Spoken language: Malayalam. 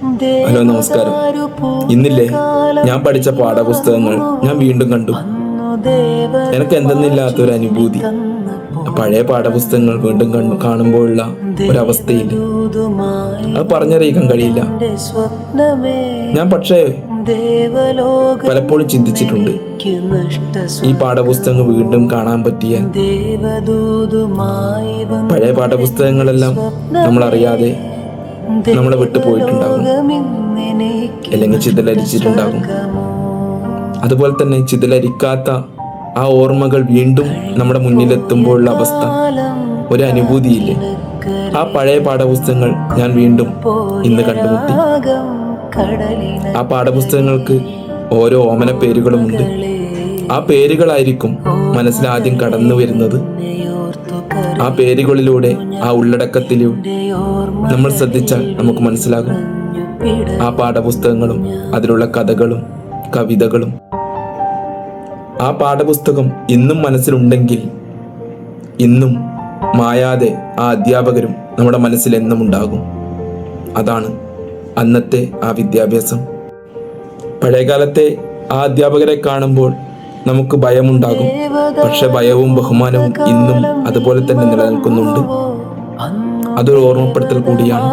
ഹലോ, നമസ്കാരം. ഇന്നില്ലേ ഞാൻ പഠിച്ച പാഠപുസ്തകങ്ങൾ ഞാൻ വീണ്ടും കണ്ടു. എനിക്ക് എന്തെന്നില്ലാത്തൊരു അനുഭൂതി. പഴയ പാഠപുസ്തകങ്ങൾ വീണ്ടും കാണുമ്പോഴുള്ള ഒരവസ്ഥയില്ല, അത് പറഞ്ഞറിയിക്കാൻ കഴിയില്ല. ഞാൻ പക്ഷേ പലപ്പോഴും ചിന്തിച്ചിട്ടുണ്ട്, ഈ പാഠപുസ്തകങ്ങൾ വീണ്ടും കാണാൻ പറ്റിയ പഴയ പാഠപുസ്തകങ്ങളെല്ലാം നമ്മളറിയാതെ നമ്മളെ വിട്ടു പോയിട്ടുണ്ടാകും, അല്ലെങ്കിൽ ചിതലരിച്ചിട്ടുണ്ടാകും. അതുപോലെ തന്നെ ചിതലരിക്കാത്ത ആ ഓർമ്മകൾ വീണ്ടും നമ്മുടെ മുന്നിലെത്തുമ്പോഴുള്ള അവസ്ഥ ഒരു അനുഭൂതിയില്ലേ. ആ പഴയ പാഠപുസ്തകങ്ങൾ ഞാൻ വീണ്ടും ഇന്ന് കണ്ടുമുട്ടി. ആ പാഠപുസ്തകങ്ങൾക്ക് ഓരോ ഓമന പേരുകളുമുണ്ട്. ആ പേരുകളായിരിക്കും മനസ്സിലാദ്യം കടന്നു വരുന്നത്. ആ പേരുകളിലൂടെ, ആ ഉള്ളടക്കത്തിലൂടെ നമ്മൾ ശ്രദ്ധിച്ചാൽ നമുക്ക് മനസ്സിലാകും ആ പാഠപുസ്തകങ്ങളും അതിലുള്ള കഥകളും കവിതകളും. ആ പാഠപുസ്തകം ഇന്നും മനസ്സിലുണ്ടെങ്കിൽ ഇന്നും മായാതെ ആ അധ്യാപകരും നമ്മുടെ മനസ്സിൽ എന്നും ഉണ്ടാകും. അതാണ് അന്നത്തെ ആ വിദ്യാഭ്യാസം. പഴയകാലത്തെ ആ അധ്യാപകരെ കാണുമ്പോൾ നമുക്ക് ഭയമുണ്ടാകും. പക്ഷെ ഭയവും ബഹുമാനവും ഇന്നും അതുപോലെ തന്നെ നിലനിൽക്കുന്നുണ്ട്. അതൊരു ഓർമ്മപ്പെടുത്തൽ കൂടിയാണ്.